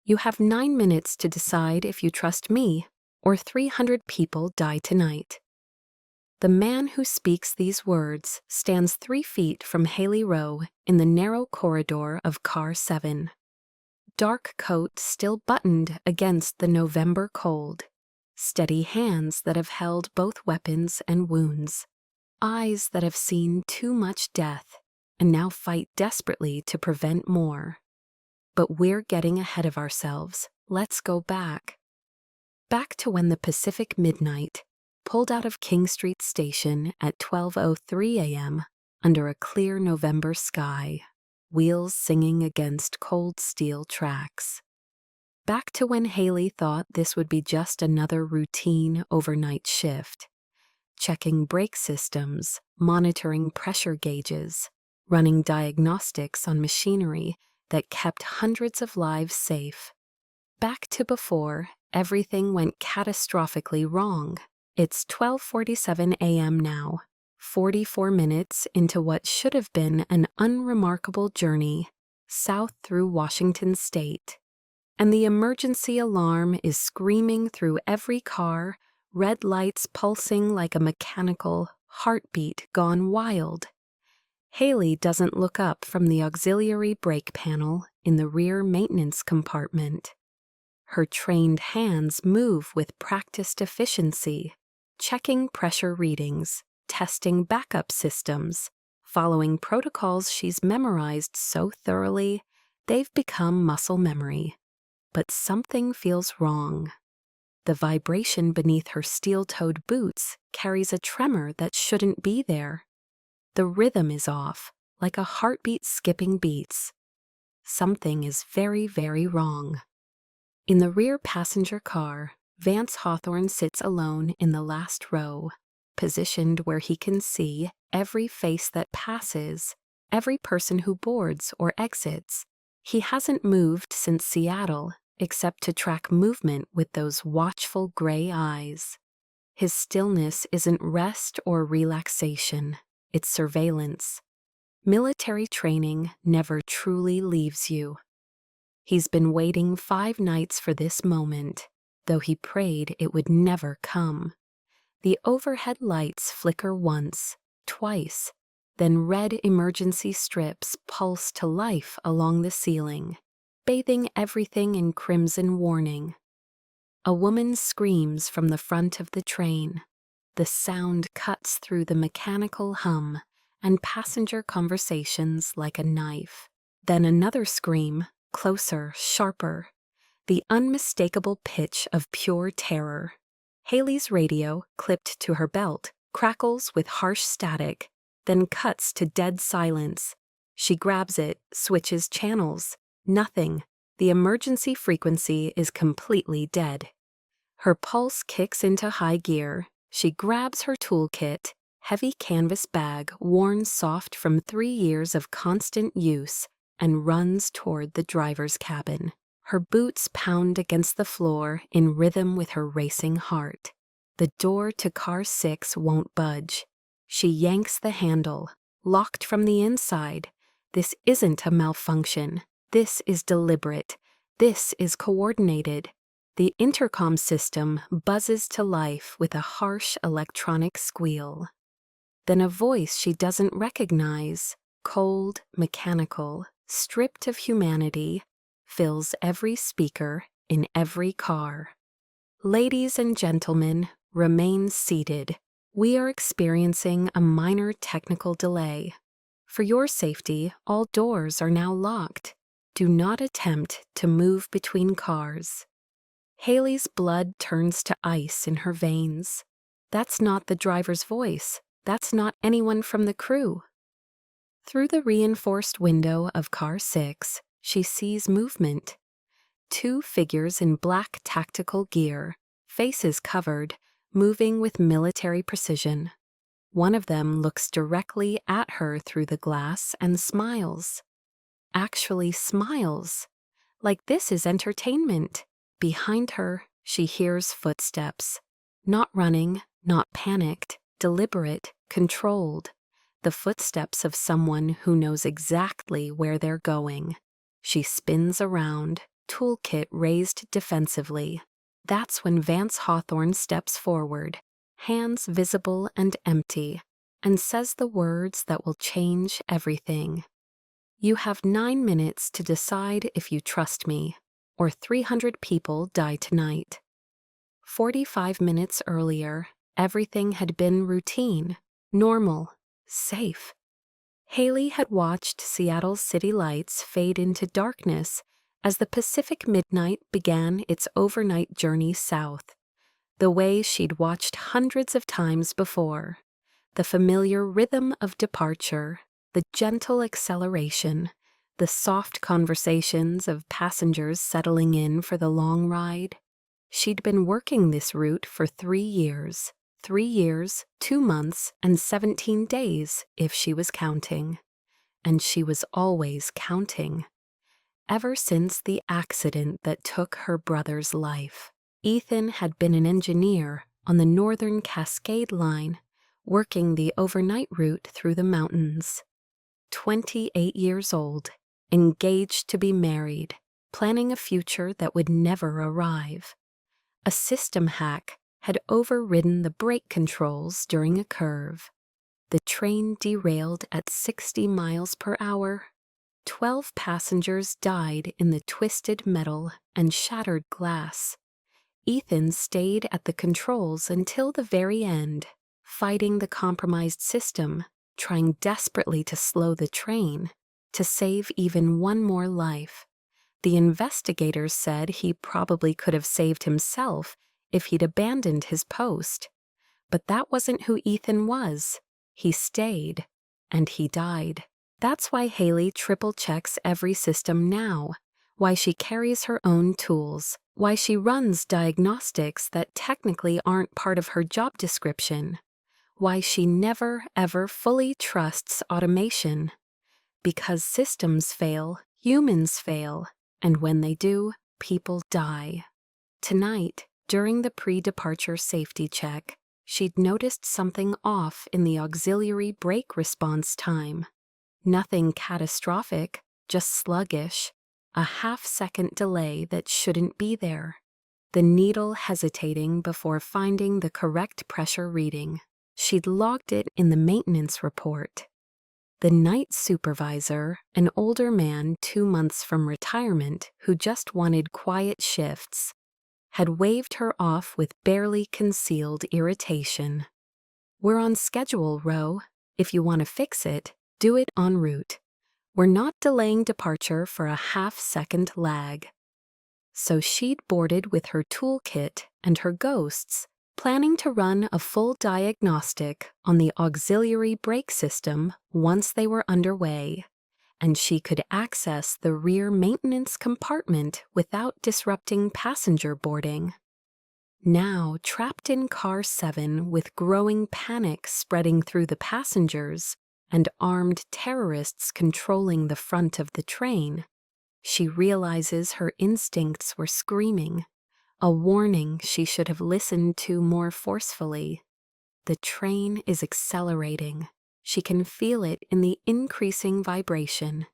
You have 9 minutes to decide if you trust me or 300 people die tonight. The man who speaks these words stands 3 feet from Haley Rowe in the narrow corridor of Car 7. Dark coat still buttoned against the November cold. Steady hands that have held both weapons and wounds. Eyes that have seen too much death and now fight desperately to prevent more. But we're getting ahead of ourselves. Let's go back. Back to when the Pacific Midnight pulled out of King Street Station at 12:03 a.m. under a clear November sky, wheels singing against cold steel tracks. Back to when Haley thought this would be just another routine overnight shift, checking brake systems, monitoring pressure gauges, running diagnostics on machinery that kept hundreds of lives safe. Back to before everything went catastrophically wrong. It's 12:47 a.m. now, 44 minutes into what should have been an unremarkable journey south through Washington state. And the emergency alarm is screaming through every car, red lights pulsing like a mechanical heartbeat gone wild. Haley doesn't look up from the auxiliary brake panel in the rear maintenance compartment. Her trained hands move with practiced efficiency, checking pressure readings, testing backup systems, following protocols she's memorized so thoroughly they've become muscle memory. But something feels wrong. The vibration beneath her steel-toed boots carries a tremor that shouldn't be there. The rhythm is off, like a heartbeat skipping beats. Something is very, very wrong. In the rear passenger car, Vance Hawthorne sits alone in the last row, positioned where he can see every face that passes, every person who boards or exits. He hasn't moved since Seattle, except to track movement with those watchful gray eyes. His stillness isn't rest or relaxation, it's surveillance. Military training never truly leaves you. He's been waiting 5 nights for this moment, though he prayed it would never come. The overhead lights flicker once, twice, then red emergency strips pulse to life along the ceiling, bathing everything in crimson warning. A woman screams from the front of the train. The sound cuts through the mechanical hum and passenger conversations like a knife. Then another scream, closer, sharper, the unmistakable pitch of pure terror. Haley's radio, clipped to her belt, crackles with harsh static, then cuts to dead silence. She grabs it, switches channels. Nothing. The emergency frequency is completely dead. Her pulse kicks into high gear. She grabs her toolkit, heavy canvas bag worn soft from 3 years of constant use, and runs toward the driver's cabin. Her boots pound against the floor in rhythm with her racing heart. The door to car 6 won't budge. She yanks the handle, locked from the inside. This isn't a malfunction. This is deliberate. This is coordinated. The intercom system buzzes to life with a harsh electronic squeal. Then a voice she doesn't recognize, cold, mechanical, stripped of humanity, fills every speaker in every car. Ladies and gentlemen, remain seated. We are experiencing a minor technical delay. For your safety, all doors are now locked. Do not attempt to move between cars. Haley's blood turns to ice in her veins. That's not the driver's voice. That's not anyone from the crew. Through the reinforced window of car 6, she sees movement. 2 figures in black tactical gear, faces covered, moving with military precision. One of them looks directly at her through the glass and smiles. Actually smiles. Like this is entertainment. Behind her, she hears footsteps. Not running, not panicked, deliberate, controlled. The footsteps of someone who knows exactly where they're going. She spins around, toolkit raised defensively. That's when Vance Hawthorne steps forward, hands visible and empty, and says the words that will change everything. You have 9 minutes to decide if you trust me, or 300 people die tonight. 45 minutes earlier, everything had been routine, normal, safe. Haley had watched Seattle's city lights fade into darkness as the Pacific midnight began its overnight journey south, the way she'd watched hundreds of times before. The familiar rhythm of departure, the gentle acceleration, the soft conversations of passengers settling in for the long ride. She'd been working this route for 3 years. 3 years, 2 months, and 17 days, if she was counting. And she was always counting. Ever since the accident that took her brother's life, Ethan had been an engineer on the Northern Cascade Line, working the overnight route through the mountains. 28 years old, engaged to be married, planning a future that would never arrive. A system hack had overridden the brake controls during a curve. The train derailed at 60 miles per hour. 12 passengers died in the twisted metal and shattered glass. Ethan stayed at the controls until the very end, fighting the compromised system, trying desperately to slow the train, to save even one more life. The investigators said he probably could have saved himself if he'd abandoned his post. But that wasn't who Ethan was. He stayed, and he died. That's why Haley triple-checks every system now, why she carries her own tools, why she runs diagnostics that technically aren't part of her job description, why she never, ever fully trusts automation. Because systems fail, humans fail, and when they do, people die. Tonight, during the pre-departure safety check, she'd noticed something off in the auxiliary brake response time. Nothing catastrophic, just sluggish, a half-second delay that shouldn't be there. The needle hesitating before finding the correct pressure reading. She'd logged it in the maintenance report. The night supervisor, an older man 2 months from retirement who just wanted quiet shifts, had waved her off with barely concealed irritation. "We're on schedule, Ro. If you want to fix it, do it en route. We're not delaying departure for a half-second lag." So she'd boarded with her toolkit and her ghosts, planning to run a full diagnostic on the auxiliary brake system once they were underway, and she could access the rear maintenance compartment without disrupting passenger boarding. Now, trapped in Car 7 with growing panic spreading through the passengers and armed terrorists controlling the front of the train, she realizes her instincts were screaming, a warning she should have listened to more forcefully. The train is accelerating. She can feel it in the increasing vibration,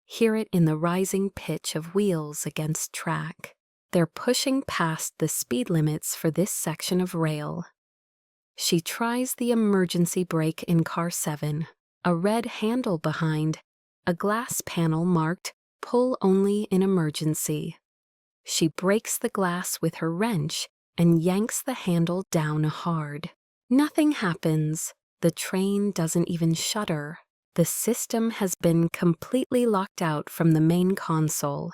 hear it in the rising pitch of wheels against track. They're pushing past the speed limits for this section of rail. She tries the emergency brake in Car 7, a red handle behind, a glass panel marked "Pull only in emergency." She breaks the glass with her wrench and yanks the handle down hard. Nothing happens. The train doesn't even shudder. The system has been completely locked out from the main console.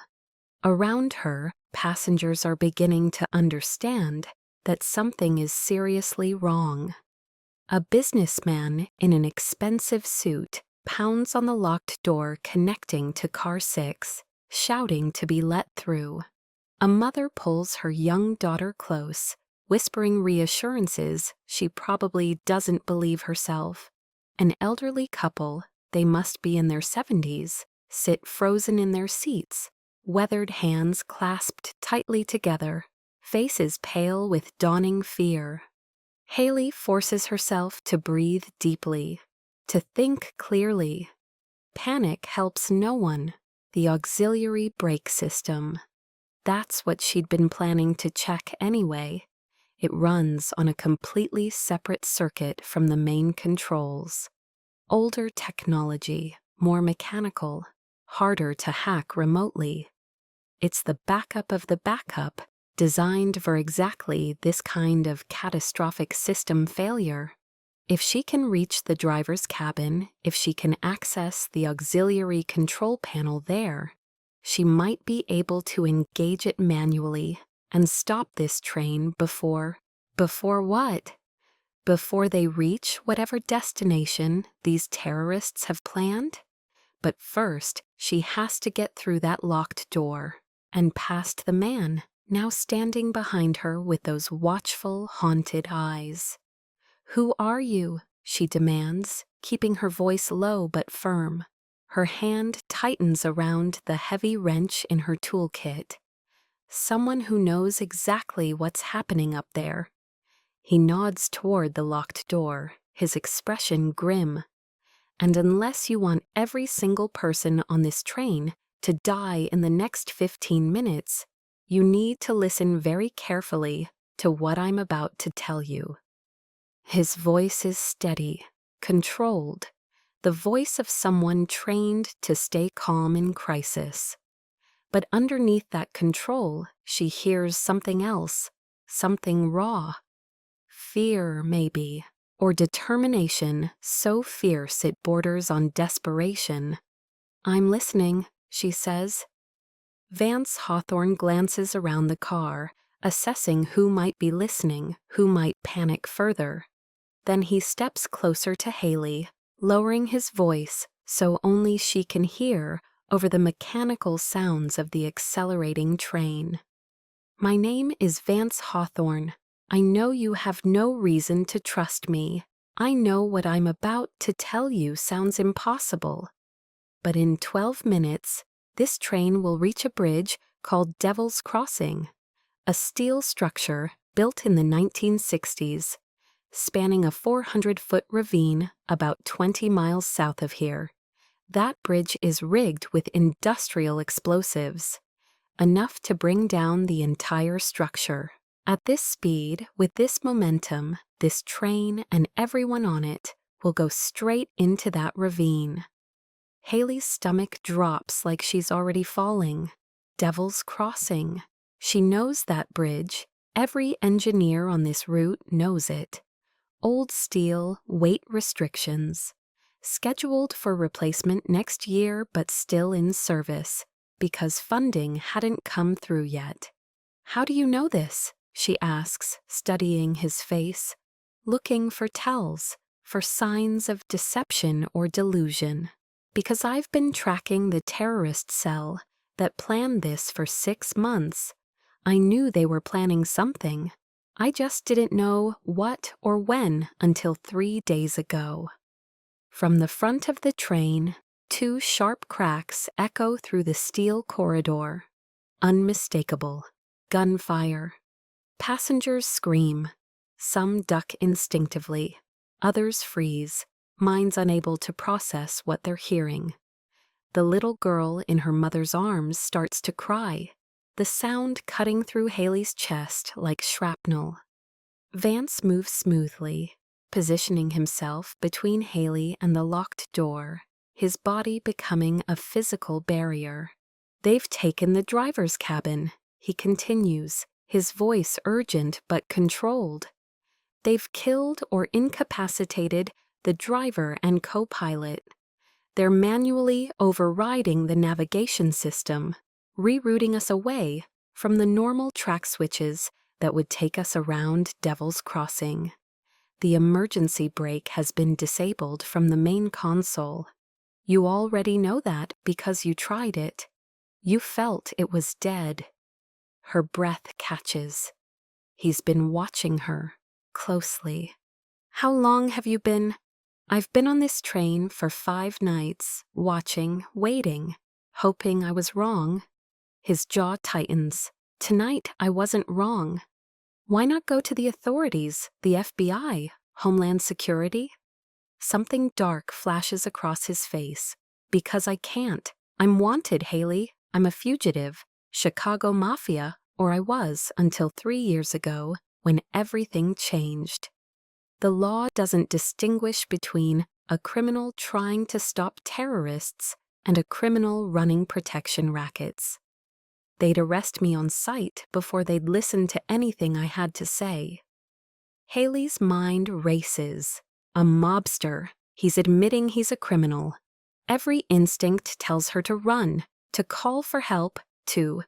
Around her, passengers are beginning to understand that something is seriously wrong. A businessman in an expensive suit pounds on the locked door connecting to Car 6, shouting to be let through. A mother pulls her young daughter close, whispering reassurances she probably doesn't believe herself. An elderly couple, they must be in their 70s, sit frozen in their seats, weathered hands clasped tightly together, faces pale with dawning fear. Haley forces herself to breathe deeply, to think clearly. Panic helps no one. The auxiliary brake system. That's what she'd been planning to check anyway. It runs on a completely separate circuit from the main controls. Older technology, more mechanical, harder to hack remotely. It's the backup of the backup, designed for exactly this kind of catastrophic system failure. If she can reach the driver's cabin, if she can access the auxiliary control panel there, she might be able to engage it manually and stop this train before what? Before they reach whatever destination these terrorists have planned? But first, she has to get through that locked door and past the man, now standing behind her with those watchful, haunted eyes. "Who are you?" she demands, keeping her voice low but firm. Her hand tightens around the heavy wrench in her toolkit. Someone who knows exactly what's happening up there. He nods toward the locked door, his expression grim. "And unless you want every single person on this train to die in the next 15 minutes, you need to listen very carefully to what I'm about to tell you." His voice is steady, controlled, the voice of someone trained to stay calm in crisis. But underneath that control, she hears something else, something raw. Fear, maybe, or determination so fierce it borders on desperation. "I'm listening," she says. Vance Hawthorne glances around the car, assessing who might be listening, who might panic further. Then he steps closer to Haley, lowering his voice so only she can hear over the mechanical sounds of the accelerating train. "My name is Vance Hawthorne. I know you have no reason to trust me. I know what I'm about to tell you sounds impossible. But in 12 minutes, this train will reach a bridge called Devil's Crossing, a steel structure built in the 1960s, spanning a 400-foot ravine about 20 miles south of here. That bridge is rigged with industrial explosives, enough to bring down the entire structure. At this speed, with this momentum, this train and everyone on it will go straight into that ravine." Haley's stomach drops like she's already falling. Devil's Crossing. She knows that bridge. Every engineer on this route knows it. Old steel, weight restrictions. Scheduled for replacement next year but still in service, because funding hadn't come through yet. "How do you know this?" she asks, studying his face, looking for tells, for signs of deception or delusion. "Because I've been tracking the terrorist cell that planned this for 6 months. I knew they were planning something. I just didn't know what or when until 3 days ago." From the front of the train, 2 sharp cracks echo through the steel corridor. Unmistakable. Gunfire. Passengers scream. Some duck instinctively. Others freeze, minds unable to process what they're hearing. The little girl in her mother's arms starts to cry, the sound cutting through Haley's chest like shrapnel. Vance moves smoothly, positioning himself between Haley and the locked door, his body becoming a physical barrier. "They've taken the driver's cabin," he continues, his voice urgent but controlled. "They've killed or incapacitated the driver and co-pilot. They're manually overriding the navigation system, rerouting us away from the normal track switches that would take us around Devil's Crossing. The emergency brake has been disabled from the main console. You already know that because you tried it. You felt it was dead." Her breath catches. He's been watching her closely. "How long have you been?" "I've been on this train for 5 nights, watching, waiting, hoping I was wrong." His jaw tightens. "Tonight I wasn't wrong. Why not go to the authorities, the FBI, Homeland Security?" Something dark flashes across his face. "Because I can't. I'm wanted, Haley. I'm a fugitive. Chicago Mafia, or I was until 3 years ago when everything changed. The law doesn't distinguish between a criminal trying to stop terrorists and a criminal running protection rackets. They'd arrest me on sight before they'd listen to anything I had to say. Haley's mind races. A mobster. He's admitting he's a criminal. Every instinct tells her to run, to call for help, to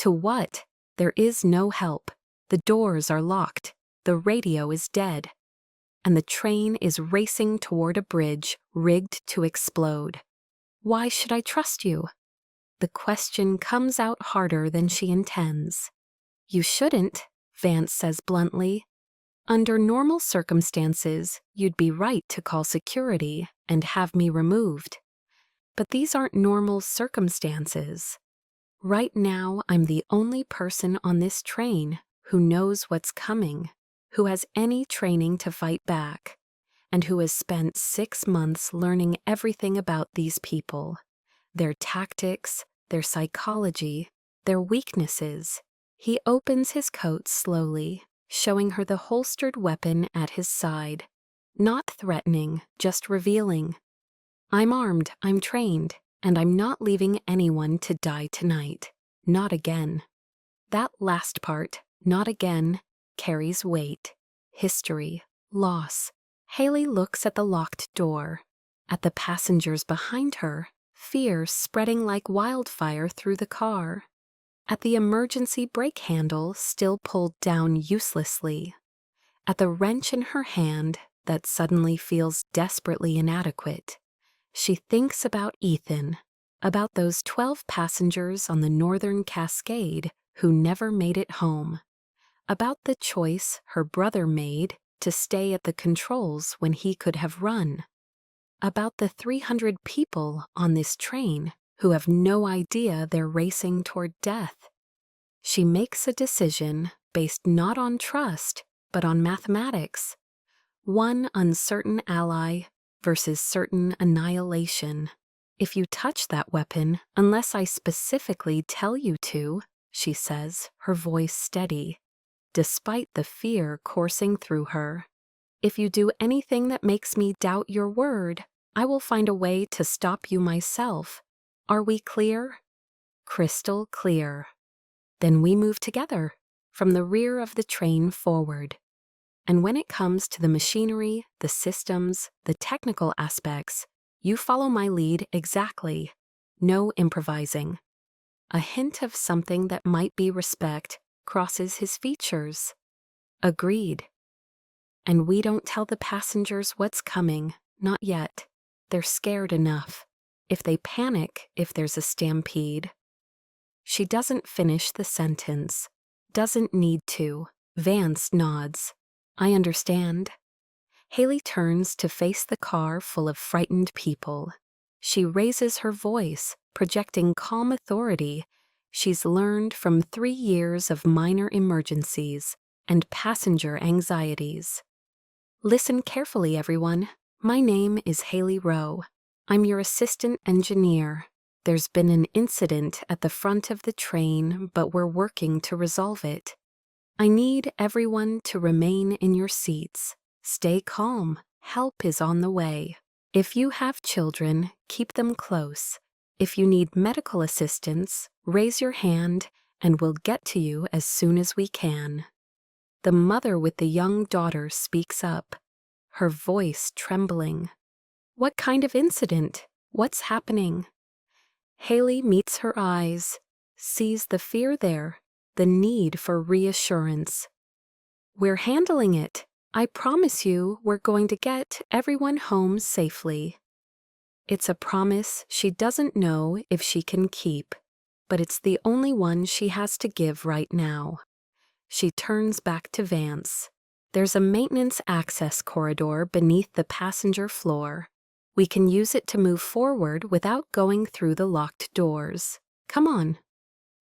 what? There is no help. The doors are locked. The radio is dead. And the train is racing toward a bridge rigged to explode. Why should I trust you? The question comes out harder than she intends. You shouldn't, Vance says bluntly. Under normal circumstances, you'd be right to call security and have me removed. But these aren't normal circumstances. Right now, I'm the only person on this train who knows what's coming, who has any training to fight back, and who has spent 6 months learning everything about these people, their tactics, their psychology, their weaknesses. He opens his coat slowly, showing her the holstered weapon at his side. Not threatening, just revealing. I'm armed, I'm trained, and I'm not leaving anyone to die tonight. Not again. That last part, not again, carries weight. History. Loss. Haley looks at the locked door. At the passengers behind her, fear spreading like wildfire through the car. At the emergency brake handle still pulled down uselessly. At the wrench in her hand that suddenly feels desperately inadequate. She thinks about Ethan, about those 12 passengers on the Northern Cascade who never made it home, about the choice her brother made to stay at the controls when he could have run, about the 300 people on this train who have no idea they're racing toward death. She makes a decision based not on trust, but on mathematics. One uncertain ally versus certain annihilation. If you touch that weapon, unless I specifically tell you to, she says, her voice steady, despite the fear coursing through her. If you do anything that makes me doubt your word, I will find a way to stop you myself. Are we clear? Crystal clear. Then we move together, from the rear of the train forward. And when it comes to the machinery, the systems, the technical aspects, you follow my lead exactly. No improvising. A hint of something that might be respect crosses his features. Agreed. And we don't tell the passengers what's coming, not yet. They're scared enough. If they panic, if there's a stampede. She doesn't finish the sentence. Doesn't need to. Vance nods. I understand. Haley turns to face the car full of frightened people. She raises her voice, projecting calm authority she's learned from 3 years of minor emergencies and passenger anxieties. Listen carefully, everyone. My name is Haley Rowe. I'm your assistant engineer. There's been an incident at the front of the train, but we're working to resolve it. I need everyone to remain in your seats. Stay calm. Help is on the way. If you have children, keep them close. If you need medical assistance, raise your hand and we'll get to you as soon as we can. The mother with the young daughter speaks up, her voice trembling. What kind of incident? What's happening? Haley meets her eyes, sees the fear there, the need for reassurance. We're handling it. I promise you we're going to get everyone home safely. It's a promise she doesn't know if she can keep, but it's the only one she has to give right now. She turns back to Vance. There's a maintenance access corridor beneath the passenger floor. We can use it to move forward without going through the locked doors. Come on.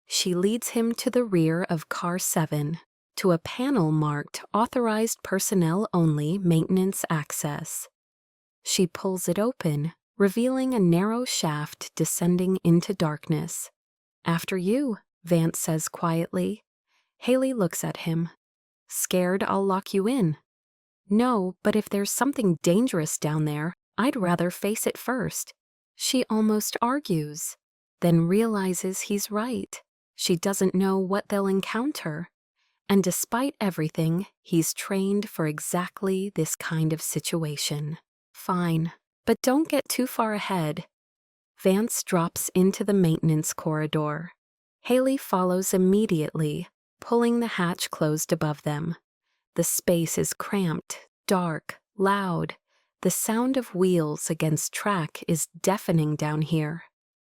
She leads him to the rear of Car 7, to a panel marked Authorized Personnel Only Maintenance Access. She pulls it open, revealing a narrow shaft descending into darkness. After you, Vance says quietly. Haley looks at him. Scared I'll lock you in? No, but if there's something dangerous down there, I'd rather face it first. She almost argues, then realizes he's right. She doesn't know what they'll encounter. And despite everything, he's trained for exactly this kind of situation. Fine, but don't get too far ahead. Vance drops into the maintenance corridor. Haley follows immediately, pulling the hatch closed above them. The space is cramped, dark, loud. The sound of wheels against track is deafening down here.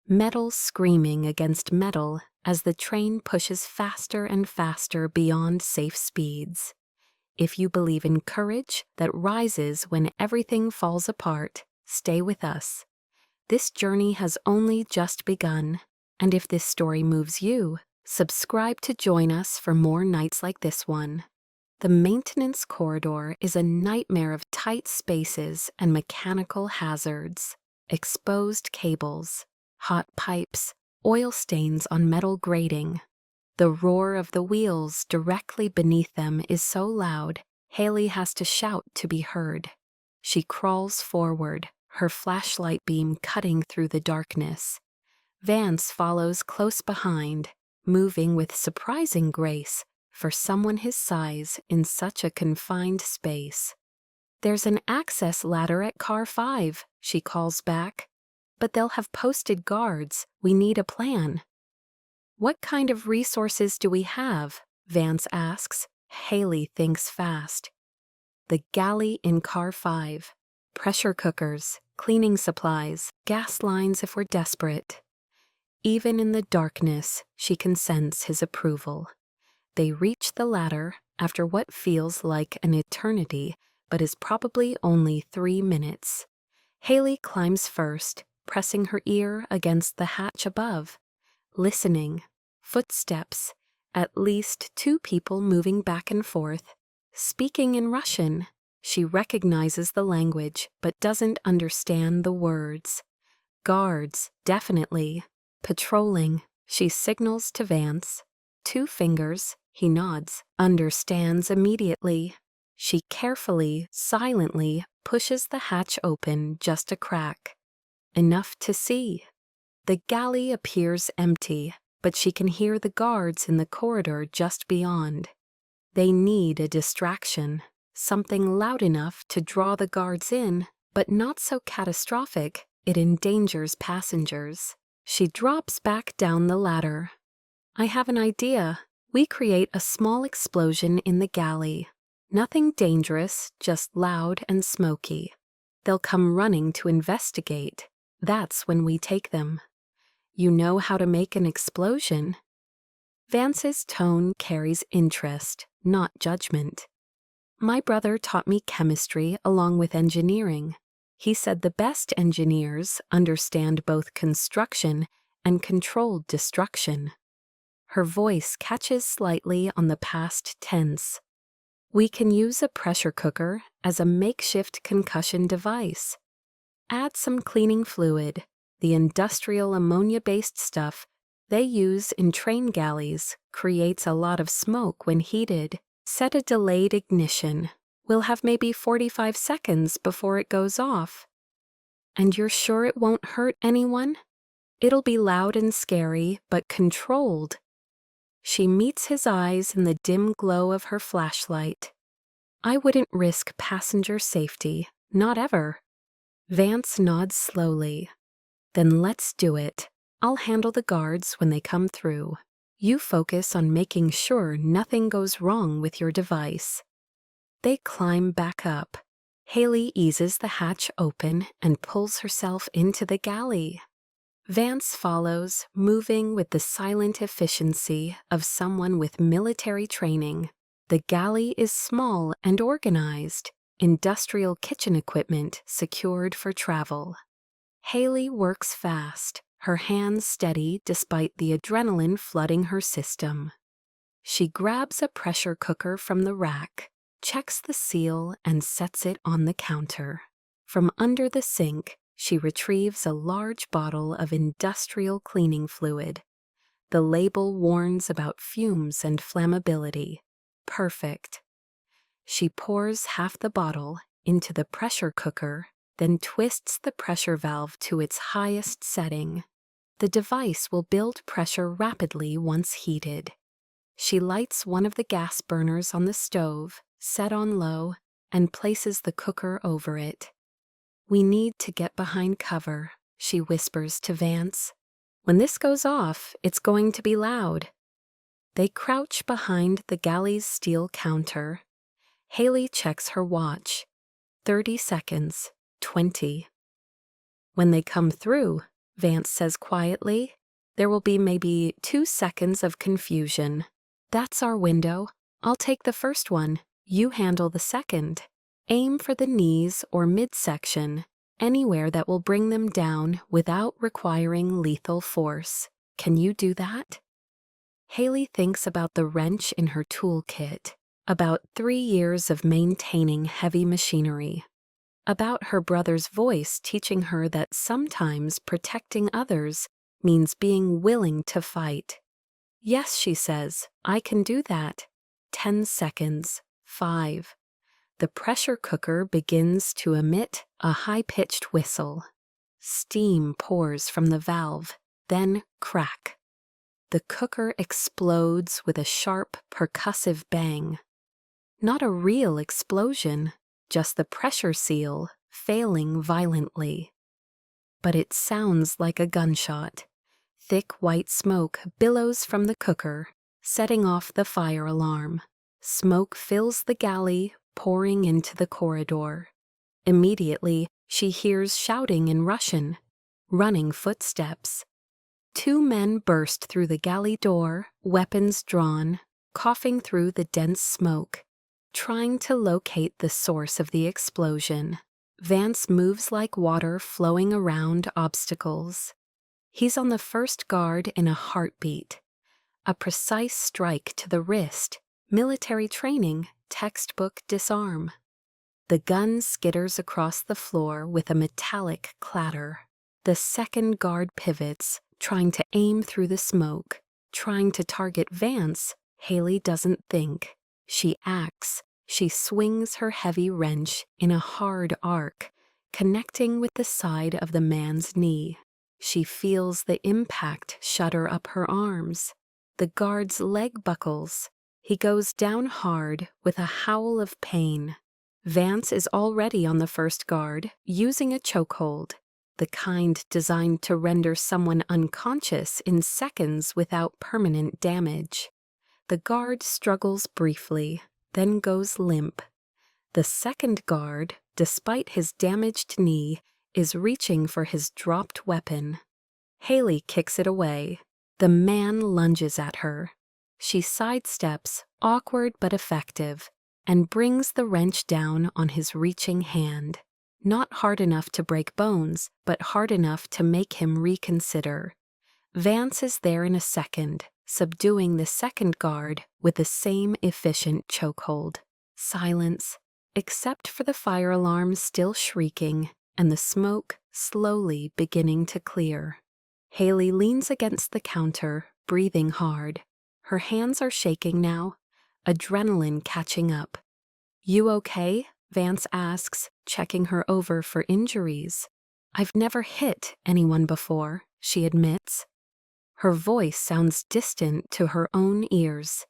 Metal screaming against metal as the train pushes faster and faster beyond safe speeds. If you believe in courage that rises when everything falls apart, stay with us. This journey has only just begun, and if this story moves you, subscribe to join us for more nights like this one. The maintenance corridor is a nightmare of tight spaces and mechanical hazards, exposed cables, hot pipes, oil stains on metal grating. The roar of the wheels directly beneath them is so loud, Haley has to shout to be heard. She crawls forward, her flashlight beam cutting through the darkness. Vance follows close behind, moving with surprising grace for someone his size in such a confined space. There's an access ladder at car 5, she calls back. But they'll have posted guards. We need a plan. What kind of resources do we have? Vance asks. Haley thinks fast. The galley in car 5. Pressure cookers, cleaning supplies, gas lines if we're desperate. Even in the darkness, she can sense his approval. They reach the ladder after what feels like an eternity, but is probably only 3 minutes. Haley climbs first, pressing her ear against the hatch above. Listening. Footsteps. At least 2 people moving back and forth. Speaking in Russian. She recognizes the language, but doesn't understand the words. Guards, definitely. Patrolling. She signals to Vance. 2 fingers. He nods. Understands immediately. She carefully, silently pushes the hatch open just a crack. Enough to see. The galley appears empty, but she can hear the guards in the corridor just beyond. They need a distraction, something loud enough to draw the guards in, but not so catastrophic it endangers passengers. She drops back down the ladder. I have an idea. We create a small explosion in the galley. Nothing dangerous, just loud and smoky. They'll come running to investigate. That's when we take them. You know how to make an explosion? Vance's tone carries interest, not judgment. My brother taught me chemistry along with engineering. He said the best engineers understand both construction and controlled destruction. Her voice catches slightly on the past tense. We can use a pressure cooker as a makeshift concussion device. Add some cleaning fluid, the industrial ammonia-based stuff they use in train galleys creates a lot of smoke when heated. Set a delayed ignition. We'll have maybe 45 seconds before it goes off. And you're sure it won't hurt anyone? It'll be loud and scary, but controlled. She meets his eyes in the dim glow of her flashlight. I wouldn't risk passenger safety, not ever. Vance nods slowly. Then let's do it. I'll handle the guards when they come through. You focus on making sure nothing goes wrong with your device. They climb back up. Haley eases the hatch open and pulls herself into the galley. Vance follows, moving with the silent efficiency of someone with military training. The galley is small and organized, industrial kitchen equipment secured for travel. Haley works fast, her hands steady despite the adrenaline flooding her system. She grabs a pressure cooker from the rack, checks the seal, and sets it on the counter. From under the sink, she retrieves a large bottle of industrial cleaning fluid. The label warns about fumes and flammability. Perfect. She pours half the bottle into the pressure cooker, then twists the pressure valve to its highest setting. The device will build pressure rapidly once heated. She lights one of the gas burners on the stove, set on low, and places the cooker over it. "We need to get behind cover," she whispers to Vance. "When this goes off, it's going to be loud." They crouch behind the galley's steel counter. Haley checks her watch. 30 seconds, 20. "When they come through," Vance says quietly, "there will be maybe 2 seconds of confusion. That's our window. I'll take the first one. You handle the second. Aim for the knees or midsection, anywhere that will bring them down without requiring lethal force. Can you do that?" Haley thinks about the wrench in her toolkit, about 3 years of maintaining heavy machinery, about her brother's voice teaching her that sometimes protecting others means being willing to fight. "Yes," she says, "I can do that." 10 seconds, 5. The pressure cooker begins to emit a high-pitched whistle. Steam pours from the valve, then crack. The cooker explodes with a sharp, percussive bang. Not a real explosion, just the pressure seal failing violently. But it sounds like a gunshot. Thick white smoke billows from the cooker, setting off the fire alarm. Smoke fills the galley, pouring into the corridor. Immediately, she hears shouting in Russian, running footsteps. 2 men burst through the galley door, weapons drawn, coughing through the dense smoke, trying to locate the source of the explosion. Vance moves like water flowing around obstacles. He's on the first guard in a heartbeat. A precise strike to the wrist, military training, textbook disarm. The gun skitters across the floor with a metallic clatter. The second guard pivots, trying to aim through the smoke. Trying to target Vance, Haley doesn't think. She acts. She swings her heavy wrench in a hard arc, connecting with the side of the man's knee. She feels the impact shudder up her arms. The guard's leg buckles. He goes down hard with a howl of pain. Vance is already on the first guard, using a chokehold, the kind designed to render someone unconscious in seconds without permanent damage. The guard struggles briefly, then goes limp. The second guard, despite his damaged knee, is reaching for his dropped weapon. Haley kicks it away. The man lunges at her. She sidesteps, awkward but effective, and brings the wrench down on his reaching hand. Not hard enough to break bones, but hard enough to make him reconsider. Vance is there in a second, subduing the second guard with the same efficient chokehold. Silence, except for the fire alarm still shrieking and the smoke slowly beginning to clear. Haley leans against the counter, breathing hard. Her hands are shaking now, adrenaline catching up. "You okay?" Vance asks, checking her over for injuries. "I've never hit anyone before," she admits. Her voice sounds distant to her own ears.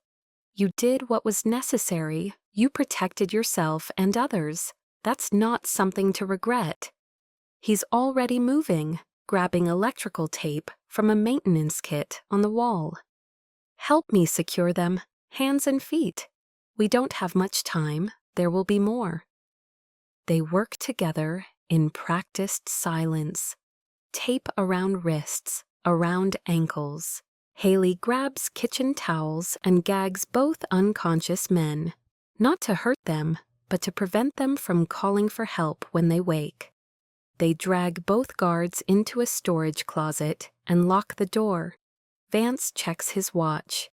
"You did what was necessary. You protected yourself and others. That's not something to regret." He's already moving, grabbing electrical tape from a maintenance kit on the wall. "Help me secure them, hands and feet. We don't have much time. There will be more." They work together in practiced silence. Tape around wrists, around ankles. Haley grabs kitchen towels and gags both unconscious men, not to hurt them, but to prevent them from calling for help when they wake. They drag both guards into a storage closet and lock the door. Vance checks his watch.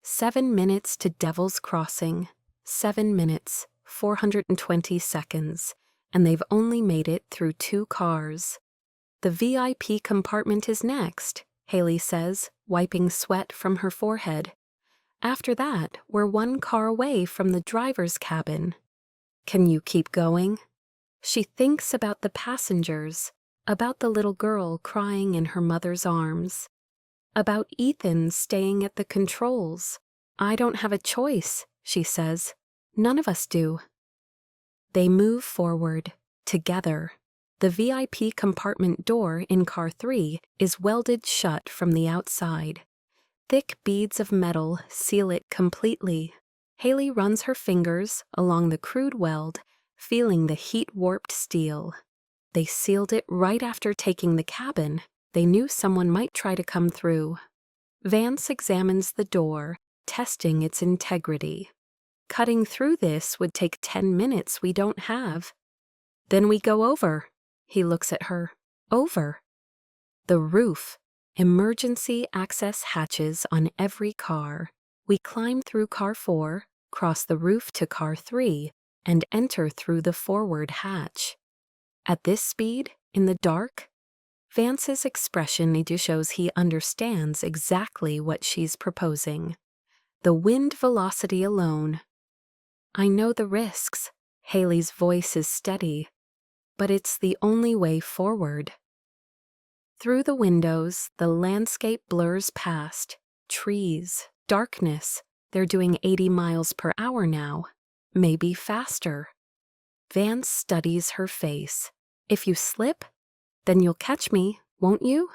7 minutes to Devil's Crossing. 7 minutes, 420 seconds, and they've only made it through 2 cars. The VIP compartment is next. Haley says, wiping sweat from her forehead. After that, we're one car away from the driver's cabin. Can you keep going? She thinks about the passengers, about the little girl crying in her mother's arms, about Ethan staying at the controls. I don't have a choice, she says. None of us do. They move forward, together. The VIP compartment door in car 3 is welded shut from the outside. Thick beads of metal seal it completely. Haley runs her fingers along the crude weld, feeling the heat-warped steel. They sealed it right after taking the cabin. They knew someone might try to come through. Vance examines the door, testing its integrity. Cutting through this would take 10 minutes we don't have. Then we go over. He looks at her. Over. The roof. Emergency access hatches on every car. We climb through car 4, cross the roof to car 3, and enter through the forward hatch. At this speed, in the dark, Vance's expression shows he understands exactly what she's proposing. The wind velocity alone. I know the risks. Haley's voice is steady, but it's the only way forward. Through the windows, the landscape blurs past. Trees, darkness. They're doing 80 miles per hour now. Maybe faster. Vance studies her face. If you slip, then you'll catch me, won't you?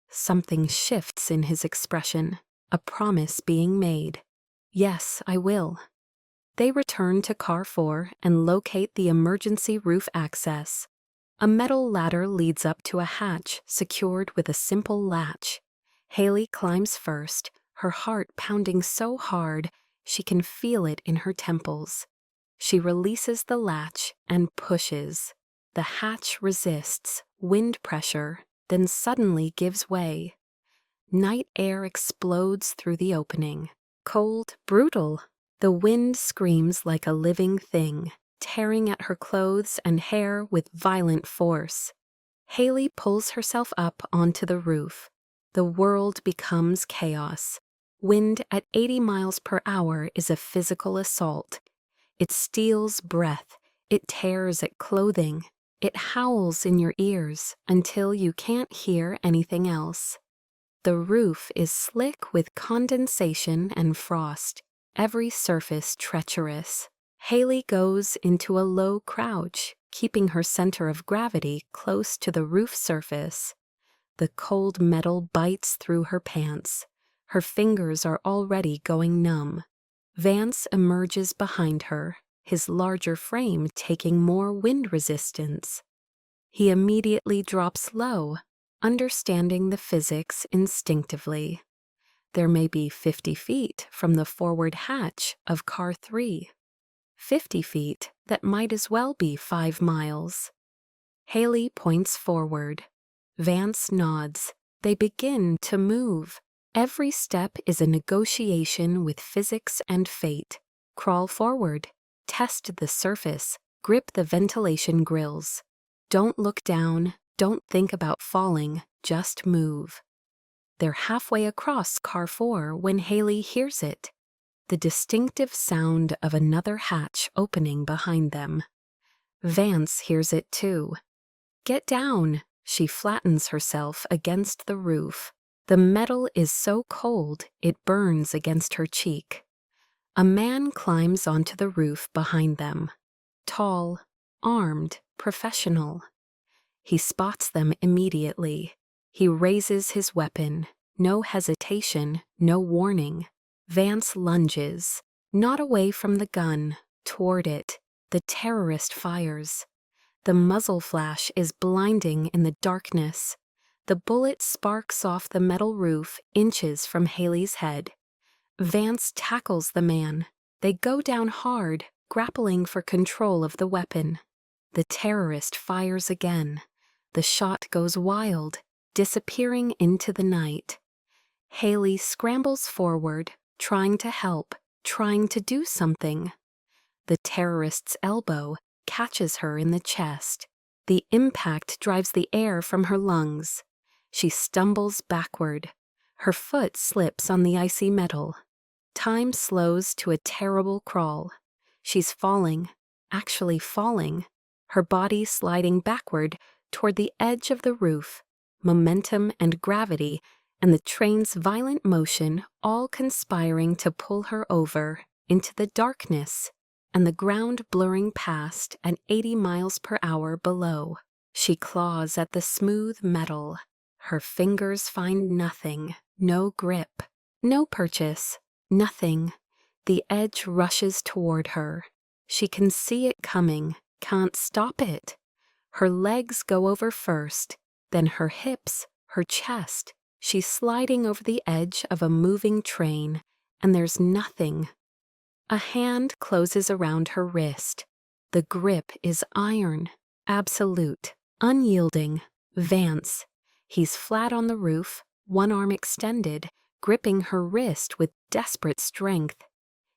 Something shifts in his expression, a promise being made. Yes, I will. They return to car 4 and locate the emergency roof access. A metal ladder leads up to a hatch secured with a simple latch. Haley climbs first, her heart pounding so hard she can feel it in her temples. She releases the latch and pushes. The hatch resists wind pressure, then suddenly gives way. Night air explodes through the opening. Cold, brutal. The wind screams like a living thing, tearing at her clothes and hair with violent force. Haley pulls herself up onto the roof. The world becomes chaos. Wind at 80 miles per hour is a physical assault. It steals breath. It tears at clothing. It howls in your ears until you can't hear anything else. The roof is slick with condensation and frost, every surface treacherous. Haley goes into a low crouch, keeping her center of gravity close to the roof surface. The cold metal bites through her pants. Her fingers are already going numb. Vance emerges behind her, his larger frame taking more wind resistance. He immediately drops low, understanding the physics instinctively. There may be 50 feet from the forward hatch of car 3. 50 feet that might as well be 5 miles. Haley points forward. Vance nods. They begin to move. Every step is a negotiation with physics and fate. Crawl forward. Test the surface. Grip the ventilation grills. Don't look down. Don't think about falling. Just move. They're halfway across car 4 when Haley hears it. The distinctive sound of another hatch opening behind them. Vance hears it too. Get down. She flattens herself against the roof. The metal is so cold it burns against her cheek. A man climbs onto the roof behind them. Tall, armed, professional. He spots them immediately. He raises his weapon. No hesitation, no warning. Vance lunges, not away from the gun, toward it. The terrorist fires. The muzzle flash is blinding in the darkness. The bullet sparks off the metal roof inches from Haley's head. Vance tackles the man. They go down hard, grappling for control of the weapon. The terrorist fires again. The shot goes wild, disappearing into the night. Haley scrambles forward, trying to help, trying to do something. The terrorist's elbow catches her in the chest. The impact drives the air from her lungs. She stumbles backward. Her foot slips on the icy metal. Time slows to a terrible crawl. She's falling, actually falling, her body sliding backward toward the edge of the roof, momentum and gravity and the train's violent motion all conspiring to pull her over into the darkness and the ground blurring past at 80 miles per hour below. She claws at the smooth metal. Her fingers find nothing, no grip, no purchase, nothing. The edge rushes toward her. She can see it coming, can't stop it. Her legs go over first, then her hips, her chest. She's sliding over the edge of a moving train, and there's nothing. A hand closes around her wrist. The grip is iron, absolute, unyielding. Vance. He's flat on the roof, one arm extended, gripping her wrist with desperate strength.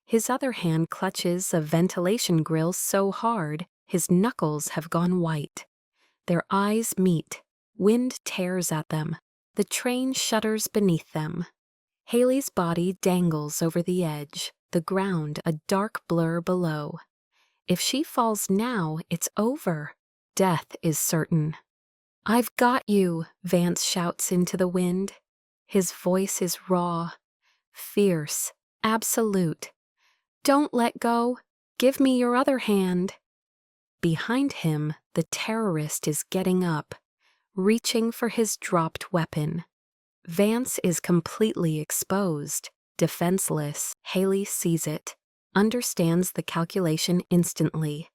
His other hand clutches a ventilation grill so hard his knuckles have gone white. Their eyes meet. Wind tears at them. The train shudders beneath them. Haley's body dangles over the edge, the ground a dark blur below. If she falls now, it's over. Death is certain. "I've got you," Vance shouts into the wind. His voice is raw, fierce, absolute. "Don't let go. Give me your other hand." Behind him, the terrorist is getting up, reaching for his dropped weapon. Vance is completely exposed, defenseless. Haley sees it, understands the calculation instantly.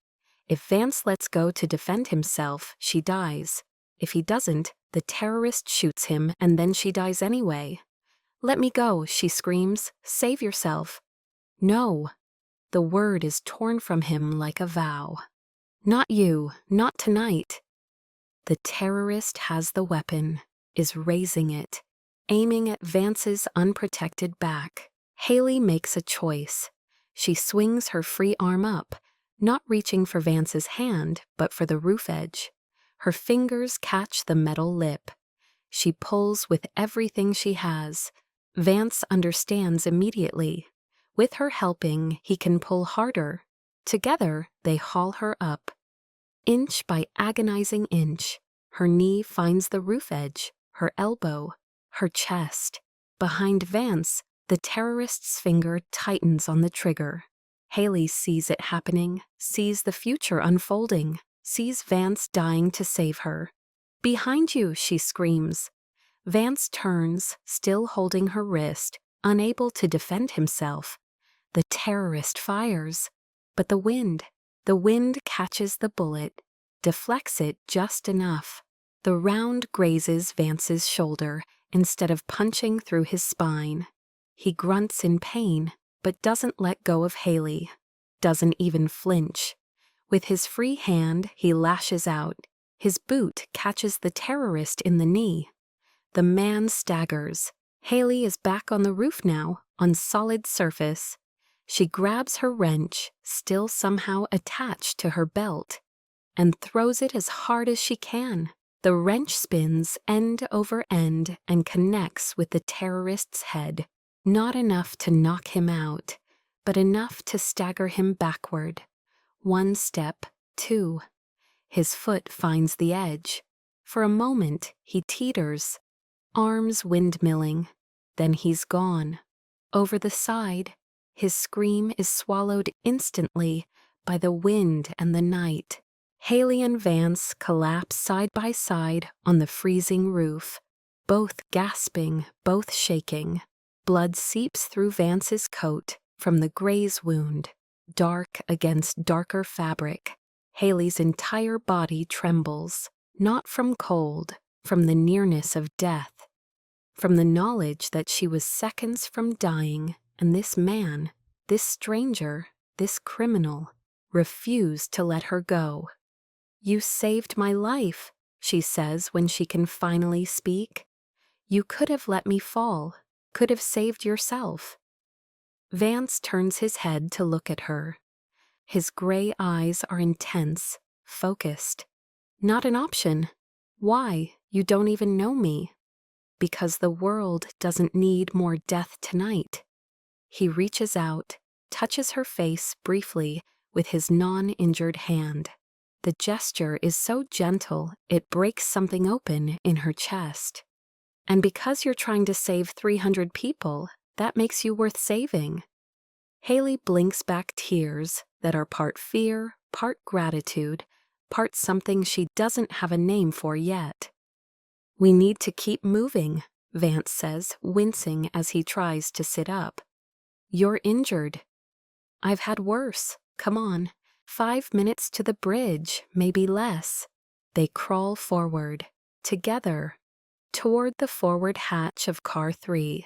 If Vance lets go to defend himself, she dies. If he doesn't, the terrorist shoots him and then she dies anyway. "Let me go," she screams. "Save yourself." "No." The word is torn from him like a vow. "Not you, not tonight." The terrorist has the weapon, is raising it, aiming at Vance's unprotected back. Haley makes a choice. She swings her free arm up, not reaching for Vance's hand, but for the roof edge. Her fingers catch the metal lip. She pulls with everything she has. Vance understands immediately. With her helping, he can pull harder. Together, they haul her up. Inch by agonizing inch, her knee finds the roof edge, her elbow, her chest. Behind Vance, the terrorist's finger tightens on the trigger. Haley sees it happening, sees the future unfolding, sees Vance dying to save her. "Behind you," she screams. Vance turns, still holding her wrist, unable to defend himself. The terrorist fires, but the wind catches the bullet, deflects it just enough. The round grazes Vance's shoulder instead of punching through his spine. He grunts in pain, but doesn't let go of Haley, doesn't even flinch. With his free hand, he lashes out. His boot catches the terrorist in the knee. The man staggers. Haley is back on the roof now, on solid surface. She grabs her wrench, still somehow attached to her belt, and throws it as hard as she can. The wrench spins end over end and connects with the terrorist's head. Not enough to knock him out, but enough to stagger him backward. One step, two. His foot finds the edge. For a moment, he teeters, arms windmilling. Then he's gone. Over the side, his scream is swallowed instantly by the wind and the night. Haley and Vance collapse side by side on the freezing roof, both gasping, both shaking. Blood seeps through Vance's coat from the graze wound, dark against darker fabric. Haley's entire body trembles, not from cold, from the nearness of death, from the knowledge that she was seconds from dying, and this man, this stranger, this criminal, refused to let her go. "You saved my life," she says when she can finally speak. "You could have let me fall, could have saved yourself." Vance turns his head to look at her. His gray eyes are intense, focused. "Not an option. Why? You don't even know me." because the world doesn't need more death tonight. He reaches out, touches her face briefly with his non-injured hand. The gesture is so gentle, it breaks something open in her chest. And because you're trying to save 300 people, that makes you worth saving. Haley blinks back tears that are part fear, part gratitude, part something she doesn't have a name for yet. We need to keep moving, Vance says, wincing as he tries to sit up. You're injured. I've had worse. Come on. 5 minutes to the bridge, maybe less. They crawl forward, together, toward the forward hatch of Car 3.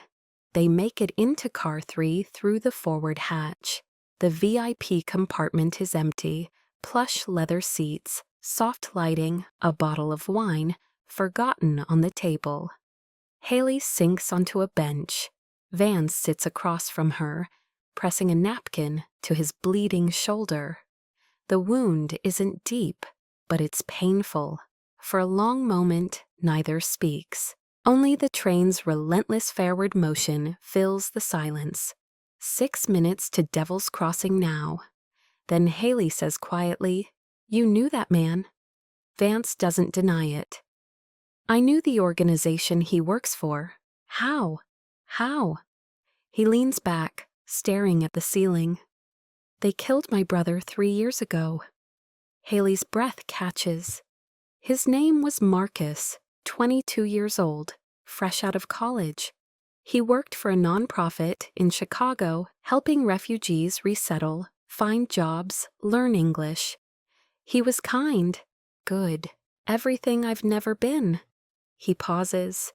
They make it into Car 3 through the forward hatch. The VIP compartment is empty, plush leather seats, soft lighting, a bottle of wine, forgotten on the table. Haley sinks onto a bench. Vance sits across from her, pressing a napkin to his bleeding shoulder. The wound isn't deep, but it's painful. For a long moment, neither speaks. Only the train's relentless forward motion fills the silence. 6 minutes to Devil's Crossing now. Then Haley says quietly, "You knew that man." Vance doesn't deny it. "I knew the organization he works for." How? How? He leans back, staring at the ceiling. "They killed my brother 3 years ago." Haley's breath catches. His name was Marcus, 22 years old, fresh out of college. He worked for a nonprofit in Chicago, helping refugees resettle, find jobs, learn English. He was kind, good, everything I've never been. He pauses.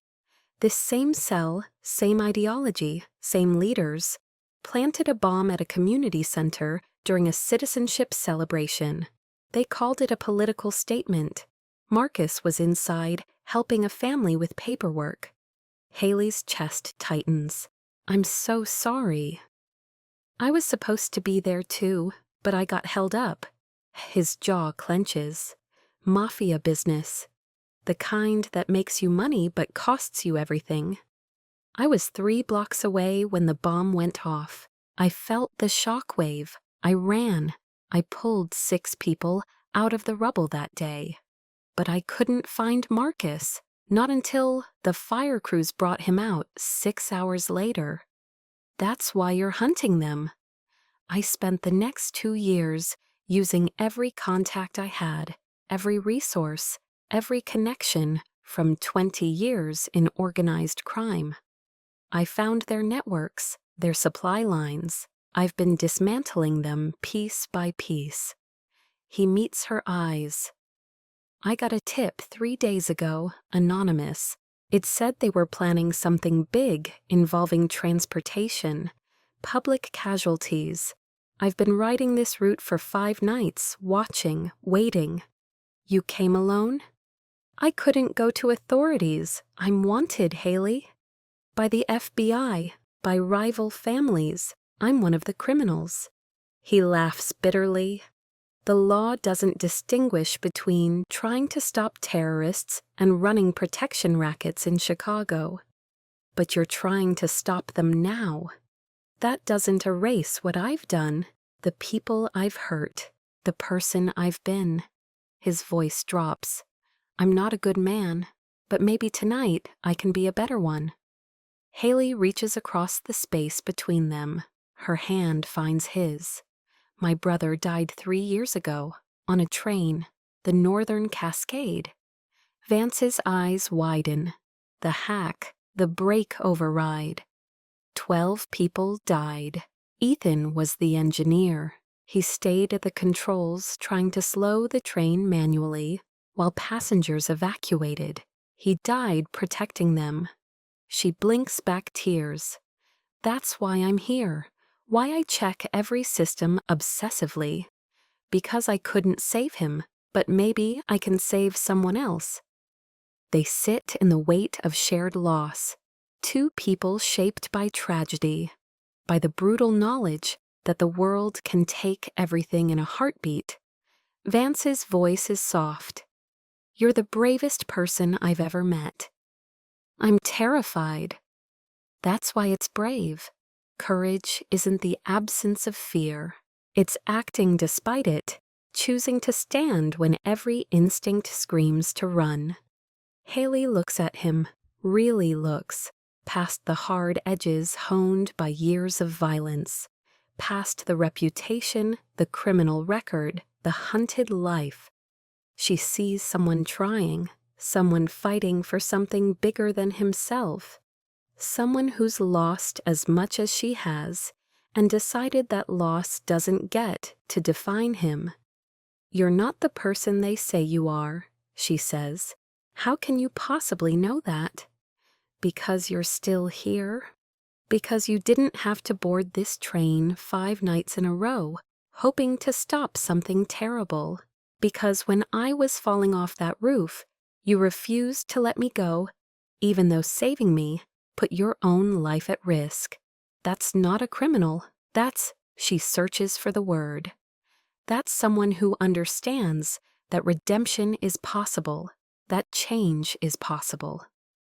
This same cell, same ideology, same leaders, planted a bomb at a community center during a citizenship celebration. They called it a political statement. Marcus was inside, helping a family with paperwork. Haley's chest tightens. "I'm so sorry." "I was supposed to be there too, but I got held up." His jaw clenches. Mafia business. The kind that makes you money but costs you everything. I was 3 blocks away when the bomb went off. I felt the shockwave. I ran. I pulled 6 people out of the rubble that day. But I couldn't find Marcus. Not until the fire crews brought him out 6 hours later. That's why you're hunting them. I spent the next 2 years using every contact I had, every resource, every connection from 20 years in organized crime. I found their networks, their supply lines. I've been dismantling them piece by piece. He meets her eyes. I got a tip 3 days ago, anonymous. It said they were planning something big involving transportation, public casualties. I've been riding this route for 5 nights, watching, waiting. You came alone? I couldn't go to authorities. I'm wanted, Haley. By the FBI, by rival families. I'm one of the criminals. He laughs bitterly. The law doesn't distinguish between trying to stop terrorists and running protection rackets in Chicago. But you're trying to stop them now. That doesn't erase what I've done, the people I've hurt, the person I've been. His voice drops. I'm not a good man, but maybe tonight I can be a better one. Haley reaches across the space between them. Her hand finds his. My brother died 3 years ago, on a train, the Northern Cascade. Vance's eyes widen. The hack, the brake override. 12 people died. Ethan was the engineer. He stayed at the controls trying to slow the train manually while passengers evacuated. He died protecting them. She blinks back tears. That's why I'm here. Why I check every system obsessively. Because I couldn't save him, but maybe I can save someone else. They sit in the weight of shared loss. 2 people shaped by tragedy, by the brutal knowledge that the world can take everything in a heartbeat. Vance's voice is soft. You're the bravest person I've ever met. I'm terrified. That's why it's brave. Courage isn't the absence of fear. It's acting despite it, choosing to stand when every instinct screams to run. Haley looks at him, really looks, past the hard edges honed by years of violence, past the reputation, the criminal record, the hunted life. She sees someone trying, someone fighting for something bigger than himself, someone who's lost as much as she has and decided that loss doesn't get to define him. You're not the person they say you are, she says. How can you possibly know that? Because you're still here? Because you didn't have to board this train 5 nights in a row, hoping to stop something terrible. Because when I was falling off that roof, you refused to let me go, even though saving me put your own life at risk. That's not a criminal. She searches for the word. That's someone who understands that redemption is possible, that change is possible.